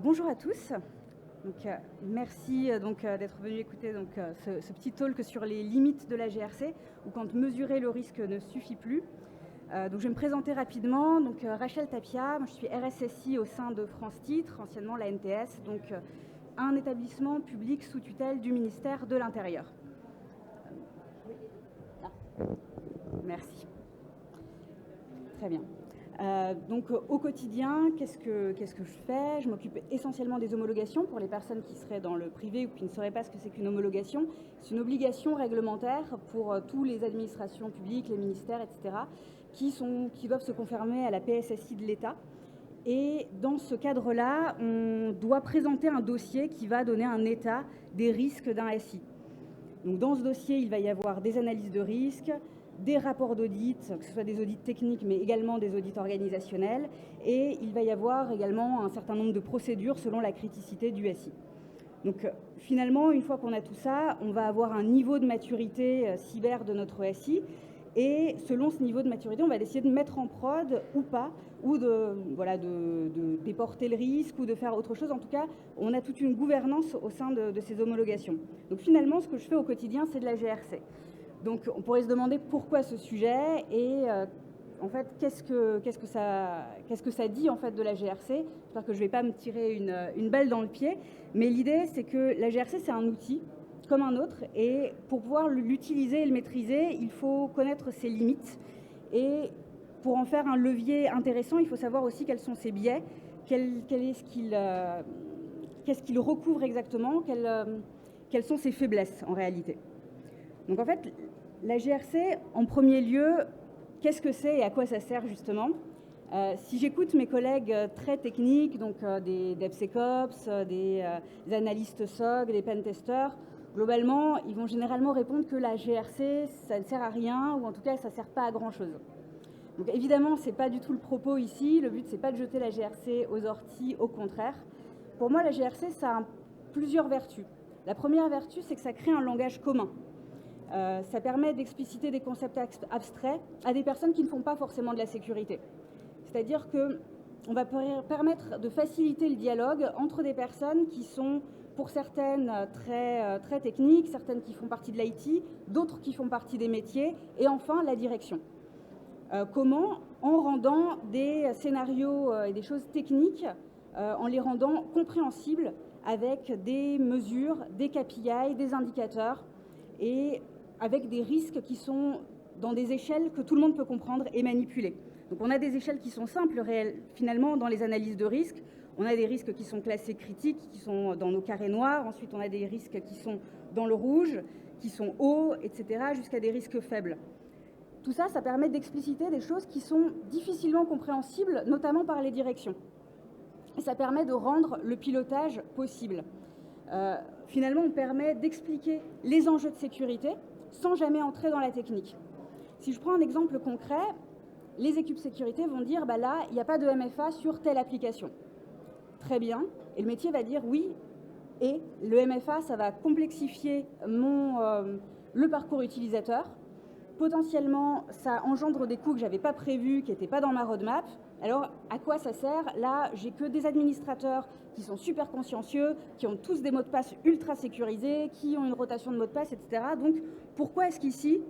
Bonjour à tous. Merci d'être venus écouter ce petit talk sur les limites de la GRC, ou quand mesurer le risque ne suffit plus. Je vais me présenter rapidement. Rachel Tapia, moi, je suis RSSI au sein de France Titres, anciennement la NTS, un établissement public sous tutelle du ministère de l'Intérieur. Merci. Très bien. Au quotidien, qu'est-ce que je fais? Je m'occupe essentiellement des homologations pour les personnes qui seraient dans le privé ou qui ne sauraient pas ce que c'est qu'une homologation. C'est une obligation réglementaire pour toutes les administrations publiques, les ministères, etc., qui doivent se conformer à la PSSI de l'État. Et dans ce cadre-là, on doit présenter un dossier qui va donner un état des risques d'un SI. Donc dans ce dossier, il va y avoir des analyses de risques, des rapports d'audit, que ce soit des audits techniques, mais également des audits organisationnels. Et il va y avoir également un certain nombre de procédures selon la criticité du SI. Finalement, une fois qu'on a tout ça, on va avoir un niveau de maturité cyber de notre SI. Et selon ce niveau de maturité, on va décider de mettre en prod ou pas, ou de déporter le risque ou de faire autre chose. En tout cas, on a toute une gouvernance au sein de ces homologations. Donc finalement, ce que je fais au quotidien, c'est de la GRC. Donc on pourrait se demander pourquoi ce sujet et en fait qu'est-ce que ça dit en fait de la GRC. J'espère que je ne vais pas me tirer une balle dans le pied, mais l'idée c'est que la GRC c'est un outil comme un autre et pour pouvoir l'utiliser et le maîtriser, il faut connaître ses limites et pour en faire un levier intéressant, il faut savoir aussi quels sont ses biais, qu'est-ce qu'il recouvre exactement, quelles sont ses faiblesses en réalité. Donc en fait, la GRC, en premier lieu, qu'est-ce que c'est et à quoi ça sert justement? Si j'écoute mes collègues très techniques, des DevSecOps, des analystes SOC, des pentesters, globalement, ils vont généralement répondre que la GRC, ça ne sert à rien, ou en tout cas, ça ne sert pas à grand-chose. Donc évidemment, ce n'est pas du tout le propos ici. Le but, ce n'est pas de jeter la GRC aux orties, au contraire. Pour moi, la GRC, ça a plusieurs vertus. La première vertu, c'est que ça crée un langage commun. Ça permet d'expliciter des concepts abstraits à des personnes qui ne font pas forcément de la sécurité. C'est-à-dire qu'on va permettre de faciliter le dialogue entre des personnes qui sont, pour certaines, très techniques, certaines qui font partie de l'IT, d'autres qui font partie des métiers, et enfin la direction. Comment? En rendant des scénarios et des choses techniques, en les rendant compréhensibles avec des mesures, des KPI, des indicateurs, et avec des risques qui sont dans des échelles que tout le monde peut comprendre et manipuler. Donc on a des échelles qui sont simples, réelles. Finalement, dans les analyses de risques, on a des risques qui sont classés critiques, qui sont dans nos carrés noirs. Ensuite, on a des risques qui sont dans le rouge, qui sont hauts, etc., jusqu'à des risques faibles. Tout ça, ça permet d'expliciter des choses qui sont difficilement compréhensibles, notamment par les directions. Et ça permet de rendre le pilotage possible. Finalement, on permet d'expliquer les enjeux de sécurité sans jamais entrer dans la technique. Si je prends un exemple concret, les équipes sécurité vont dire là, il n'y a pas de MFA sur telle application. Très bien. Et le métier va dire oui. Et le MFA, ça va complexifier le parcours utilisateur. Potentiellement, ça engendre des coûts que je n'avais pas prévus, qui n'étaient pas dans ma roadmap. Alors, à quoi ça sert? Là, j'ai que des administrateurs qui sont super consciencieux, qui ont tous des mots de passe ultra sécurisés, qui ont une rotation de mots de passe, etc. Donc, pourquoi est-ce qu'ici,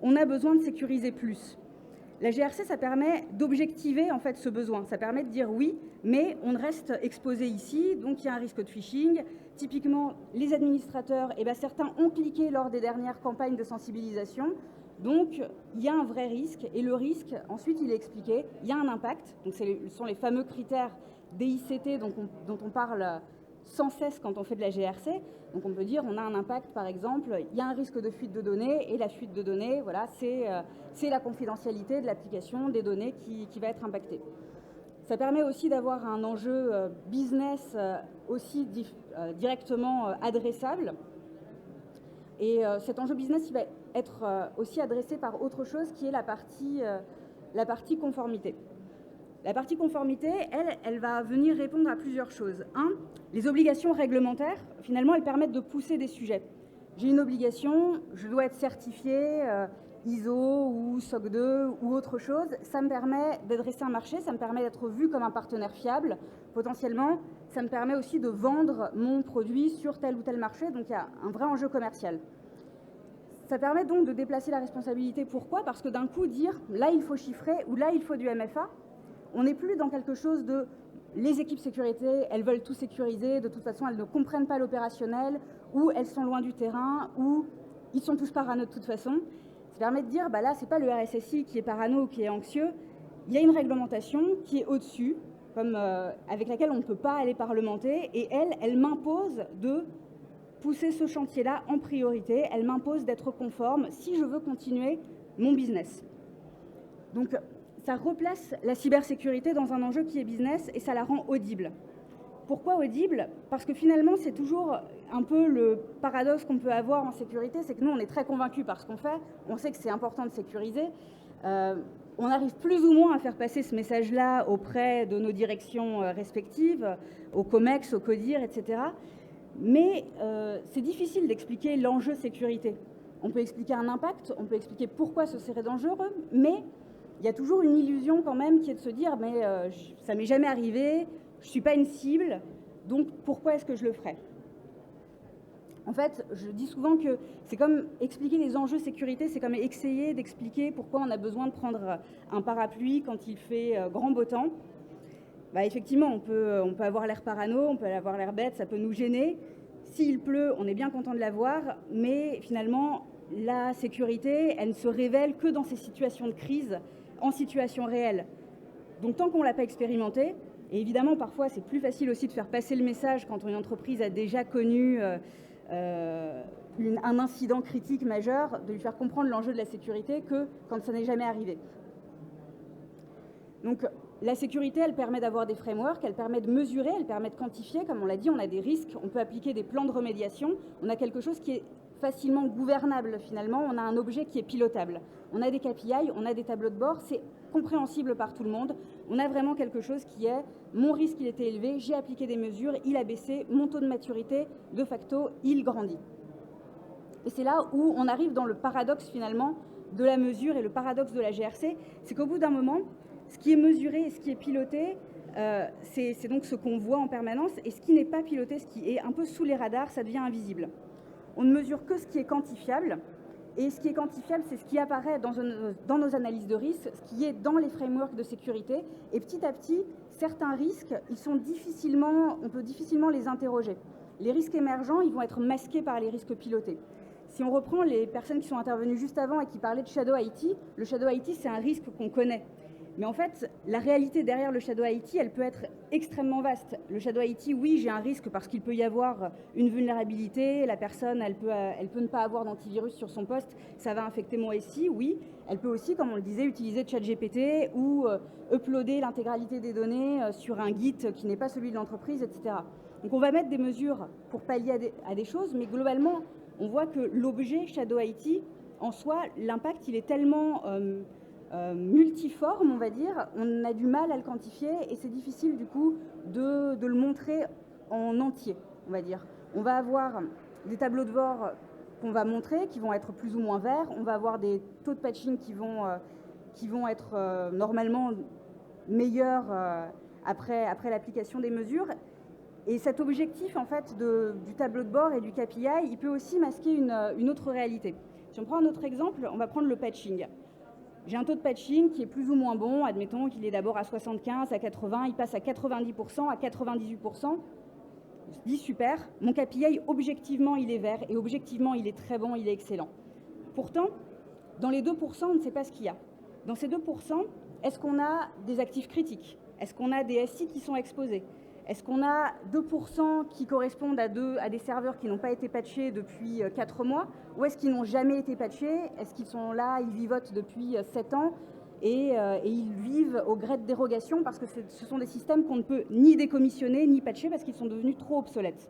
on a besoin de sécuriser plus? La GRC, ça permet d'objectiver en fait ce besoin. Ça permet de dire oui, mais on reste exposé ici, donc il y a un risque de phishing. Typiquement, les administrateurs, certains ont cliqué lors des dernières campagnes de sensibilisation. Donc, il y a un vrai risque et le risque, ensuite, il est expliqué. Il y a un impact. Donc, ce sont les fameux critères DICT dont on parle sans cesse quand on fait de la GRC. Donc, on peut dire on a un impact, par exemple, il y a un risque de fuite de données et la fuite de données, voilà, c'est la confidentialité de l'application des données qui va être impactée. Ça permet aussi d'avoir un enjeu business aussi directement adressable. Et cet enjeu business, il va être aussi adressé par autre chose qui est la partie conformité. La partie conformité, elle va venir répondre à plusieurs choses. Les obligations réglementaires, finalement, elles permettent de pousser des sujets. J'ai une obligation, je dois être certifié, ISO ou SOC 2 ou autre chose, ça me permet d'adresser un marché, ça me permet d'être vu comme un partenaire fiable. Potentiellement, ça me permet aussi de vendre mon produit sur tel ou tel marché, donc il y a un vrai enjeu commercial. Ça permet donc de déplacer la responsabilité. Pourquoi? Parce que d'un coup, dire là il faut chiffrer ou là il faut du MFA, on n'est plus dans quelque chose de les équipes sécurité, elles veulent tout sécuriser, de toute façon elles ne comprennent pas l'opérationnel, ou elles sont loin du terrain, ou ils sont tous parano de toute façon. Ça permet de dire, bah là c'est pas le RSSI qui est parano ou qui est anxieux, il y a une réglementation qui est au-dessus, comme, avec laquelle on ne peut pas aller parlementer, et elle m'impose de pousser ce chantier-là en priorité, elle m'impose d'être conforme si je veux continuer mon business. Donc, ça replace la cybersécurité dans un enjeu qui est business et ça la rend audible. Pourquoi audible? Parce que finalement, c'est toujours un peu le paradoxe qu'on peut avoir en sécurité, c'est que nous, on est très convaincus par ce qu'on fait, on sait que c'est important de sécuriser, on arrive plus ou moins à faire passer ce message-là auprès de nos directions respectives, au COMEX, au CODIR, etc. Mais c'est difficile d'expliquer l'enjeu sécurité. On peut expliquer un impact, on peut expliquer pourquoi ce serait dangereux, mais il y a toujours une illusion quand même qui est de se dire mais ça m'est jamais arrivé, je ne suis pas une cible, donc pourquoi est-ce que je le ferais? En fait, je dis souvent que c'est comme expliquer les enjeux sécurité, c'est comme essayer d'expliquer pourquoi on a besoin de prendre un parapluie quand il fait grand beau temps. Bah, effectivement, on peut avoir l'air parano, on peut avoir l'air bête, ça peut nous gêner. S'il pleut, on est bien content de l'avoir, mais finalement, la sécurité, elle ne se révèle que dans ces situations de crise, en situation réelle. Donc tant qu'on ne l'a pas expérimenté, et évidemment parfois c'est plus facile aussi de faire passer le message quand une entreprise a déjà connu un incident critique majeur, de lui faire comprendre l'enjeu de la sécurité que quand ça n'est jamais arrivé. Donc la sécurité, elle permet d'avoir des frameworks, elle permet de mesurer, elle permet de quantifier. Comme on l'a dit, on a des risques, on peut appliquer des plans de remédiation. On a quelque chose qui est facilement gouvernable finalement, on a un objet qui est pilotable. On a des KPI, on a des tableaux de bord, c'est compréhensible par tout le monde. On a vraiment quelque chose qui est, mon risque il était élevé, j'ai appliqué des mesures, il a baissé, mon taux de maturité, de facto, il grandit. Et c'est là où on arrive dans le paradoxe finalement de la mesure et le paradoxe de la GRC, c'est qu'au bout d'un moment, ce qui est mesuré et ce qui est piloté, c'est donc ce qu'on voit en permanence, et ce qui n'est pas piloté, ce qui est un peu sous les radars, ça devient invisible. On ne mesure que ce qui est quantifiable, et ce qui est quantifiable, c'est ce qui apparaît dans nos analyses de risque, ce qui est dans les frameworks de sécurité, et petit à petit, certains risques, on peut difficilement les interroger. Les risques émergents, ils vont être masqués par les risques pilotés. Si on reprend les personnes qui sont intervenues juste avant et qui parlaient de Shadow IT, le Shadow IT, c'est un risque qu'on connaît. Mais en fait, la réalité derrière le Shadow IT, elle peut être extrêmement vaste. Le Shadow IT, oui, j'ai un risque parce qu'il peut y avoir une vulnérabilité, la personne, elle peut ne pas avoir d'antivirus sur son poste, ça va infecter mon SI, oui. Elle peut aussi, comme on le disait, utiliser ChatGPT ou uploader l'intégralité des données sur un Git qui n'est pas celui de l'entreprise, etc. Donc on va mettre des mesures pour pallier à des choses, mais globalement, on voit que l'objet Shadow IT, en soi, l'impact, il est tellement multiforme, on va dire, on a du mal à le quantifier et c'est difficile du coup de le montrer en entier, on va dire. On va avoir des tableaux de bord qu'on va montrer, qui vont être plus ou moins verts, on va avoir des taux de patching qui vont être normalement meilleurs après l'application des mesures. Et cet objectif en fait du tableau de bord et du KPI, il peut aussi masquer une autre réalité. Si on prend un autre exemple, on va prendre le patching. J'ai un taux de patching qui est plus ou moins bon, admettons qu'il est d'abord à 75, à 80, il passe à 90%, à 98%. Je dis super, mon KPI, objectivement, il est vert et objectivement, il est très bon, il est excellent. Pourtant, dans les 2%, on ne sait pas ce qu'il y a. Dans ces 2%, est-ce qu'on a des actifs critiques? Est-ce qu'on a des SI qui sont exposés? Est-ce qu'on a 2% qui correspondent à des serveurs qui n'ont pas été patchés depuis 4 mois? Ou est-ce qu'ils n'ont jamais été patchés? Est-ce qu'ils sont là, ils vivotent depuis 7 ans et ils vivent au gré de dérogation parce que ce sont des systèmes qu'on ne peut ni décommissionner ni patcher parce qu'ils sont devenus trop obsolètes?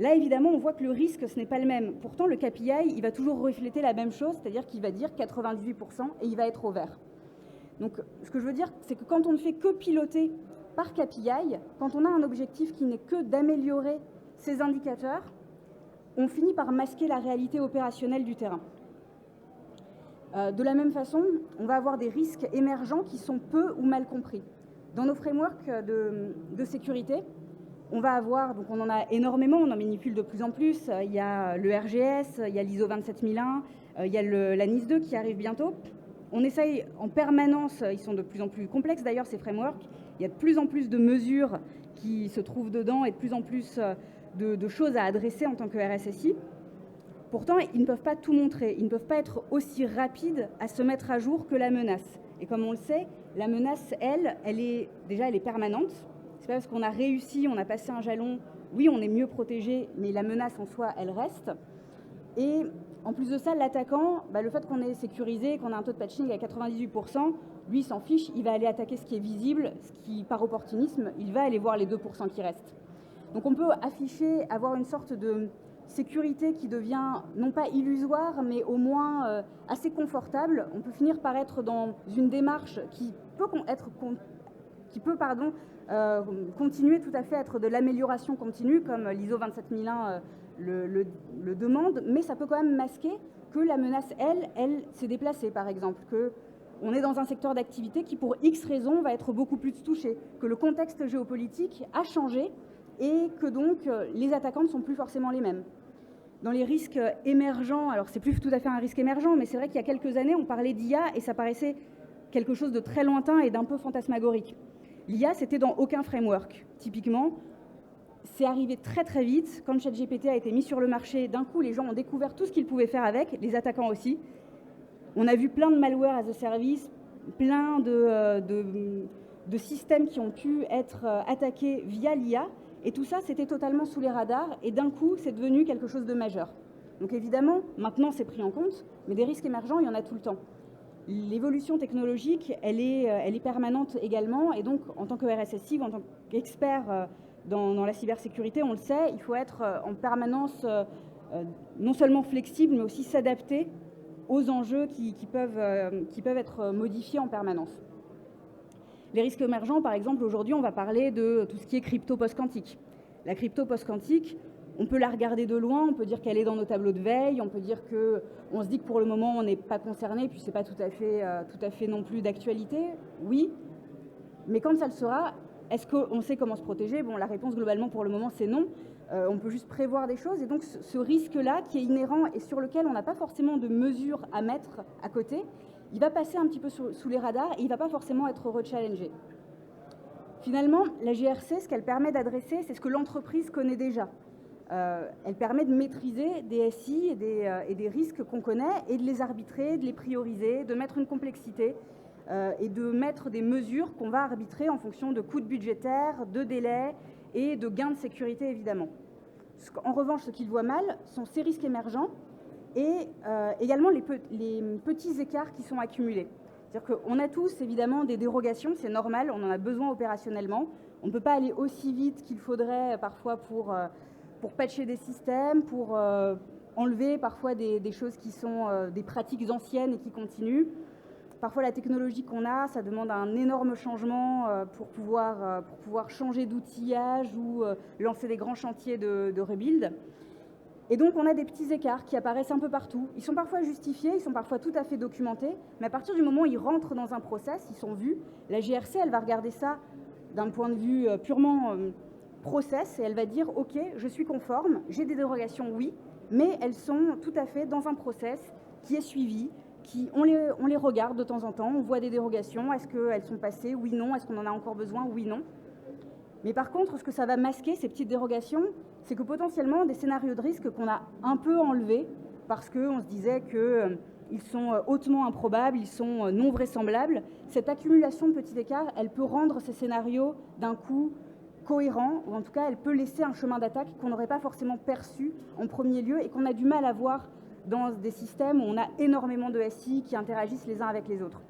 Là, évidemment, on voit que le risque, ce n'est pas le même. Pourtant, le KPI, il va toujours refléter la même chose, c'est-à-dire qu'il va dire 98% et il va être au vert. Donc, ce que je veux dire, c'est que quand on ne fait que piloter par KPI, quand on a un objectif qui n'est que d'améliorer ces indicateurs, on finit par masquer la réalité opérationnelle du terrain. De la même façon, on va avoir des risques émergents qui sont peu ou mal compris. Dans nos frameworks de sécurité, on va avoir, donc on en a énormément, on en manipule de plus en plus. Il y a le RGS, il y a l'ISO 27001, il y a la NIS 2 qui arrive bientôt. On essaye en permanence, ils sont de plus en plus complexes d'ailleurs ces frameworks, il y a de plus en plus de mesures qui se trouvent dedans et de plus en plus de choses à adresser en tant que RSSI. Pourtant, ils ne peuvent pas tout montrer, ils ne peuvent pas être aussi rapides à se mettre à jour que la menace. Et comme on le sait, la menace, elle est permanente. C'est pas parce qu'on a réussi, on a passé un jalon, oui, on est mieux protégé, mais la menace en soi, elle reste. Et en plus de ça, l'attaquant, le fait qu'on est sécurisé, qu'on a un taux de patching à 98%, lui, il s'en fiche, il va aller attaquer ce qui est visible, ce qui, par opportunisme, il va aller voir les 2% qui restent. Donc on peut afficher, avoir une sorte de sécurité qui devient non pas illusoire, mais au moins assez confortable. On peut finir par être dans une démarche qui peut continuer tout à fait à être de l'amélioration continue, comme l'ISO 27001 le demande, mais ça peut quand même masquer que la menace, elle s'est déplacée, par exemple, qu'on est dans un secteur d'activité qui, pour X raisons, va être beaucoup plus touché, que le contexte géopolitique a changé et que donc les attaquants ne sont plus forcément les mêmes. Dans les risques émergents, alors c'est plus tout à fait un risque émergent, mais c'est vrai qu'il y a quelques années, on parlait d'IA et ça paraissait quelque chose de très lointain et d'un peu fantasmagorique. L'IA, c'était dans aucun framework. Typiquement, c'est arrivé très très vite. Quand ChatGPT a été mis sur le marché, d'un coup, les gens ont découvert tout ce qu'ils pouvaient faire avec, les attaquants aussi. On a vu plein de malware as a service, plein de systèmes qui ont pu être attaqués via l'IA. Et tout ça, c'était totalement sous les radars. Et d'un coup, c'est devenu quelque chose de majeur. Donc évidemment, maintenant, c'est pris en compte. Mais des risques émergents, il y en a tout le temps. L'évolution technologique, elle est permanente également. Et donc, en tant que RSSI ou en tant qu'expert dans la cybersécurité, on le sait, il faut être en permanence non seulement flexible, mais aussi s'adapter aux enjeux qui peuvent être modifiés en permanence. Les risques émergents, par exemple, aujourd'hui, on va parler de tout ce qui est crypto post-quantique. La crypto post-quantique, on peut la regarder de loin, on peut dire qu'elle est dans nos tableaux de veille, on peut dire qu'on se dit que pour le moment, on n'est pas concerné, puis ce n'est pas tout à fait non plus d'actualité. Oui, mais quand ça le sera, est-ce qu'on sait comment se protéger? Bon, la réponse globalement pour le moment, c'est non. On peut juste prévoir des choses. Et donc, ce risque-là, qui est inhérent et sur lequel on n'a pas forcément de mesures à mettre à côté, il va passer un petit peu sous les radars et il ne va pas forcément être rechallengé. Finalement, la GRC, ce qu'elle permet d'adresser, c'est ce que l'entreprise connaît déjà. Elle permet de maîtriser des SI et des risques qu'on connaît et de les arbitrer, de les prioriser, de mettre une complexité et de mettre des mesures qu'on va arbitrer en fonction de coûts budgétaires, de délais et de gains de sécurité, évidemment. En revanche, ce qu'il voit mal sont ces risques émergents et également les petits écarts qui sont accumulés. C'est-à-dire qu'on a tous, évidemment, des dérogations, c'est normal, on en a besoin opérationnellement. On ne peut pas aller aussi vite qu'il faudrait parfois pour patcher des systèmes, pour enlever parfois des choses qui sont des pratiques anciennes et qui continuent. Parfois, la technologie qu'on a, ça demande un énorme changement pour pouvoir changer d'outillage ou lancer des grands chantiers de rebuild. Et donc, on a des petits écarts qui apparaissent un peu partout. Ils sont parfois justifiés, ils sont parfois tout à fait documentés, mais à partir du moment où ils rentrent dans un process, ils sont vus, la GRC, elle va regarder ça d'un point de vue purement process et elle va dire « Ok, je suis conforme, j'ai des dérogations, oui, mais elles sont tout à fait dans un process qui est suivi, on les regarde de temps en temps, on voit des dérogations, est-ce qu'elles sont passées, oui, non, est-ce qu'on en a encore besoin, oui, non ». Mais par contre, ce que ça va masquer, ces petites dérogations, c'est que potentiellement, des scénarios de risque qu'on a un peu enlevés, parce qu'on se disait qu'ils sont hautement improbables, ils sont non vraisemblables, cette accumulation de petits écarts, elle peut rendre ces scénarios d'un coup cohérents, ou en tout cas, elle peut laisser un chemin d'attaque qu'on n'aurait pas forcément perçu en premier lieu et qu'on a du mal à voir dans des systèmes où on a énormément de SI qui interagissent les uns avec les autres.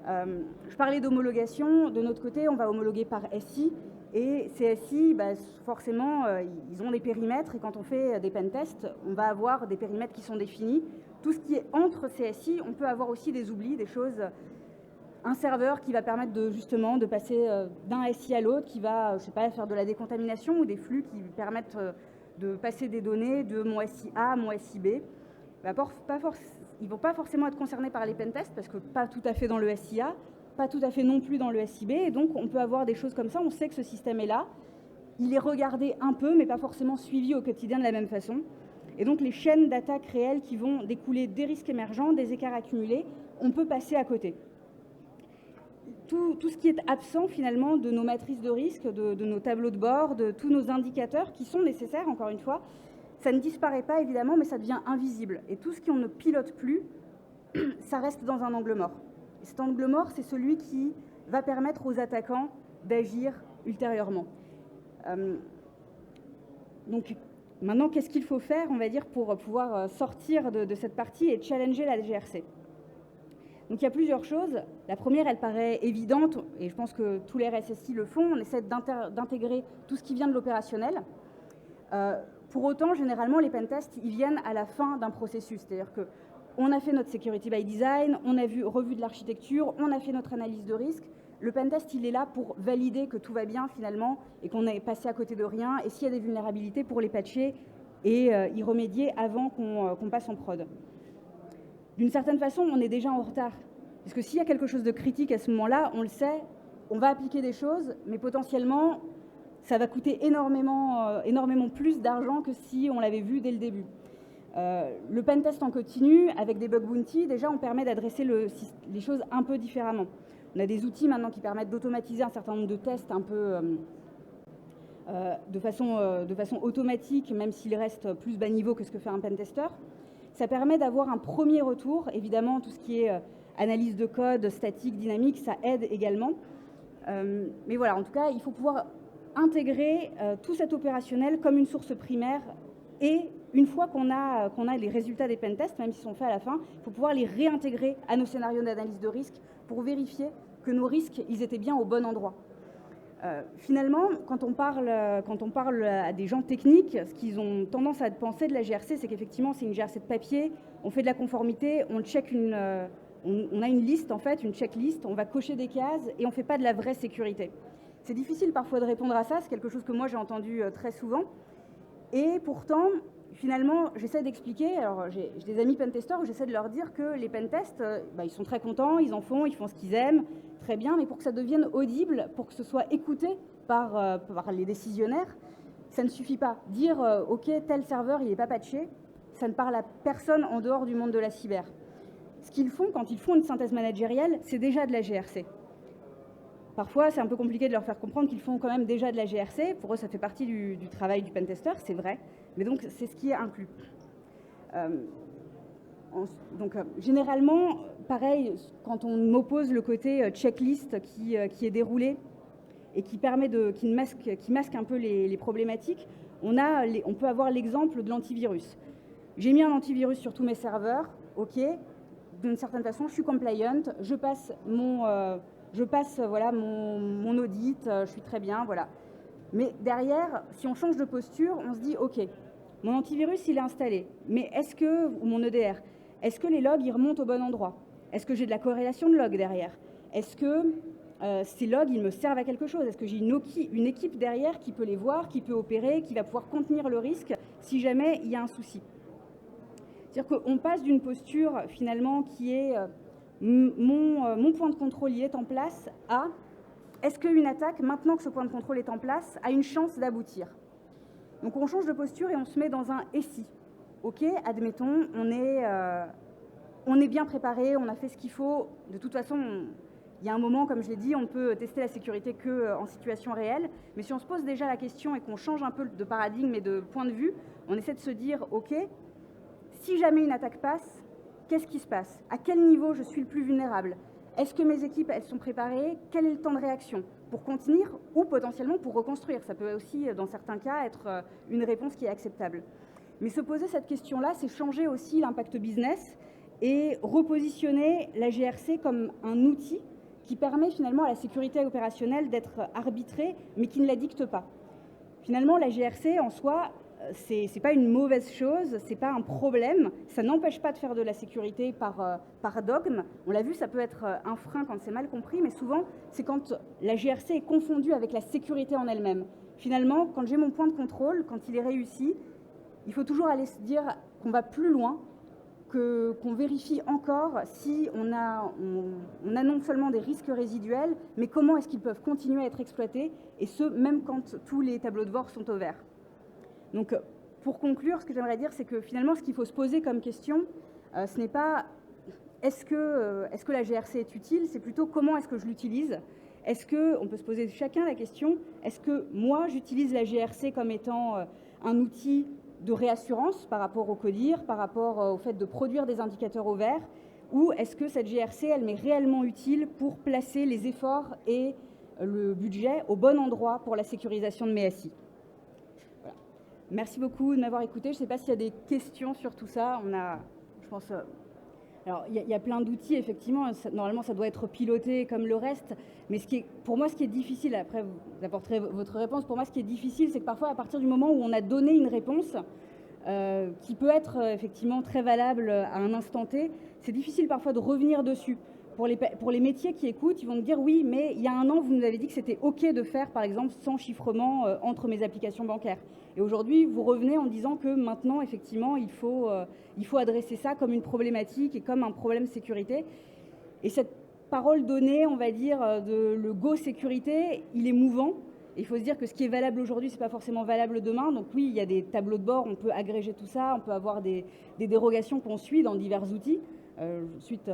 Je parlais d'homologation, de notre côté, on va homologuer par SI, et ces SI, forcément, ils ont des périmètres, et quand on fait des pentests, on va avoir des périmètres qui sont définis. Tout ce qui est entre ces SI, on peut avoir aussi des oublis, des choses, un serveur qui va permettre justement de passer d'un SI à l'autre, qui va, je sais pas, faire de la décontamination, ou des flux qui permettent de passer des données de mon SI A à mon SI B. ils ne vont pas forcément être concernés par les pentests, parce que pas tout à fait dans le SIA, pas tout à fait non plus dans le SIB, et donc on peut avoir des choses comme ça, on sait que ce système est là, il est regardé un peu, mais pas forcément suivi au quotidien de la même façon. Et donc les chaînes d'attaque réelles qui vont découler des risques émergents, des écarts accumulés, on peut passer à côté. Tout ce qui est absent finalement de nos matrices de risque, de nos tableaux de bord, de tous nos indicateurs qui sont nécessaires, encore une fois, ça ne disparaît pas évidemment, mais ça devient invisible. Et tout ce qu'on ne pilote plus, ça reste dans un angle mort. Et cet angle mort, c'est celui qui va permettre aux attaquants d'agir ultérieurement. Donc maintenant, qu'est-ce qu'il faut faire, on va dire, pour pouvoir sortir de cette partie et challenger la GRC? Donc il y a plusieurs choses. La première, elle paraît évidente, et je pense que tous les RSSI le font, on essaie d'intégrer tout ce qui vient de l'opérationnel. Pour autant, généralement, les pentests, ils viennent à la fin d'un processus. C'est-à-dire qu'on a fait notre security by design, on a revu de l'architecture, on a fait notre analyse de risque. Le pentest, il est là pour valider que tout va bien finalement et qu'on est passé à côté de rien. Et s'il y a des vulnérabilités, pour les patcher et y remédier avant qu'on passe en prod. D'une certaine façon, on est déjà en retard. Parce que s'il y a quelque chose de critique à ce moment-là, on le sait, on va appliquer des choses, mais potentiellement, ça va coûter énormément plus d'argent que si on l'avait vu dès le début. Le pentest en continu, avec des bug bounty, déjà, on permet d'adresser les choses un peu différemment. On a des outils maintenant qui permettent d'automatiser un certain nombre de tests un peu de façon automatique, même s'il reste plus bas niveau que ce que fait un pentester. Ça permet d'avoir un premier retour. Évidemment, tout ce qui est analyse de code, statique, dynamique, ça aide également. Mais voilà, en tout cas, il faut pouvoir intégrer tout cet opérationnel comme une source primaire. Et une fois qu'on a les résultats des pentests, même s'ils sont faits à la fin, il faut pouvoir les réintégrer à nos scénarios d'analyse de risque pour vérifier que nos risques, ils étaient bien au bon endroit. Finalement, quand on parle à des gens techniques, ce qu'ils ont tendance à penser de la GRC, c'est qu'effectivement, c'est une GRC de papier, on fait de la conformité, on a une liste, en fait, une checklist, on va cocher des cases et on ne fait pas de la vraie sécurité. C'est difficile parfois de répondre à ça, c'est quelque chose que moi j'ai entendu très souvent. Et pourtant, finalement, j'essaie d'expliquer, alors j'ai des amis pentesters où j'essaie de leur dire que les pentests, ils sont très contents, ils en font, ils font ce qu'ils aiment, très bien, mais pour que ça devienne audible, pour que ce soit écouté par les décisionnaires, ça ne suffit pas. Dire ok, tel serveur il n'est pas patché, ça ne parle à personne en dehors du monde de la cyber. Ce qu'ils font quand ils font une synthèse managériale, c'est déjà de la GRC. Parfois, c'est un peu compliqué de leur faire comprendre qu'ils font quand même déjà de la GRC. Pour eux, ça fait partie du travail du pentester, c'est vrai. Mais donc, c'est ce qui est inclus. Généralement, pareil, quand on m'oppose le côté checklist qui est déroulé et qui masque un peu les problématiques, on peut avoir l'exemple de l'antivirus. J'ai mis un antivirus sur tous mes serveurs, ok, d'une certaine façon, je suis compliant, je passe mon audit, je suis très bien, voilà. Mais derrière, si on change de posture, on se dit, ok, mon antivirus, il est installé, mais ou mon EDR, est-ce que les logs, ils remontent au bon endroit? Est-ce que j'ai de la corrélation de logs derrière? Est-ce que ces logs, ils me servent à quelque chose? Est-ce que j'ai une équipe derrière qui peut les voir, qui peut opérer, qui va pouvoir contenir le risque si jamais il y a un souci? C'est-à-dire qu'on passe d'une posture, finalement, qui est mon point de contrôle y est en place à est-ce qu'une attaque, maintenant que ce point de contrôle est en place, a une chance d'aboutir? Donc on change de posture et on se met dans un « et si ». Ok, admettons, on est bien préparé, on a fait ce qu'il faut. De toute façon, il y a un moment, comme je l'ai dit, on ne peut tester la sécurité qu'en situation réelle. Mais si on se pose déjà la question et qu'on change un peu de paradigme et de point de vue, on essaie de se dire « ok, si jamais une attaque passe, qu'est-ce qui se passe? À quel niveau je suis le plus vulnérable? Est-ce que mes équipes, elles sont préparées? Quel est le temps de réaction pour contenir ou potentiellement pour reconstruire? Ça peut aussi, dans certains cas, être une réponse qui est acceptable. Mais se poser cette question-là, c'est changer aussi l'impact business et repositionner la GRC comme un outil qui permet finalement à la sécurité opérationnelle d'être arbitrée, mais qui ne la dicte pas. Finalement, la GRC en soi, c'est pas une mauvaise chose, c'est pas un problème, ça n'empêche pas de faire de la sécurité par dogme. On l'a vu, ça peut être un frein quand c'est mal compris, mais souvent, c'est quand la GRC est confondue avec la sécurité en elle-même. Finalement, quand j'ai mon point de contrôle, quand il est réussi, il faut toujours aller se dire qu'on va plus loin qu'on vérifie encore si on a non seulement des risques résiduels, mais comment est-ce qu'ils peuvent continuer à être exploités, et ce, même quand tous les tableaux de bord sont au vert. Donc, pour conclure, ce que j'aimerais dire, c'est que finalement, ce qu'il faut se poser comme question, ce n'est pas est-ce que la GRC est utile, c'est plutôt comment est-ce que je l'utilise. On peut se poser chacun la question, est-ce que moi, j'utilise la GRC comme étant un outil de réassurance par rapport au CODIR, par rapport au fait de produire des indicateurs au vert, ou est-ce que cette GRC, elle m'est réellement utile pour placer les efforts et le budget au bon endroit pour la sécurisation de mes SI. Voilà. Merci beaucoup de m'avoir écouté. Je ne sais pas s'il y a des questions sur tout ça. Je pense... Alors, il y a plein d'outils, effectivement. Normalement, ça doit être piloté comme le reste. Mais pour moi, ce qui est difficile, après vous apporterez votre réponse, pour moi, ce qui est difficile, c'est que parfois, à partir du moment où on a donné une réponse, qui peut être effectivement très valable à un instant T, c'est difficile parfois de revenir dessus. Pour les métiers qui écoutent, ils vont me dire oui, mais il y a un an, vous nous avez dit que c'était OK de faire, par exemple, sans chiffrement entre mes applications bancaires. Et aujourd'hui, vous revenez en disant que maintenant, effectivement, il faut adresser ça comme une problématique et comme un problème sécurité. Et cette parole donnée, on va dire, de le go sécurité, il est mouvant. Et il faut se dire que ce qui est valable aujourd'hui, ce n'est pas forcément valable demain. Donc oui, il y a des tableaux de bord, on peut agréger tout ça, on peut avoir des dérogations qu'on suit dans divers outils. Ensuite,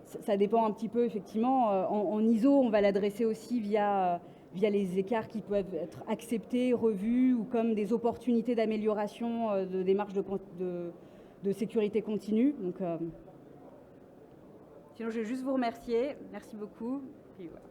ça dépend un petit peu, effectivement. En ISO, on va l'adresser aussi via les écarts qui peuvent être acceptés, revus, ou comme des opportunités d'amélioration de démarches de sécurité continue. Donc, sinon, je vais juste vous remercier. Merci beaucoup. Puis, voilà.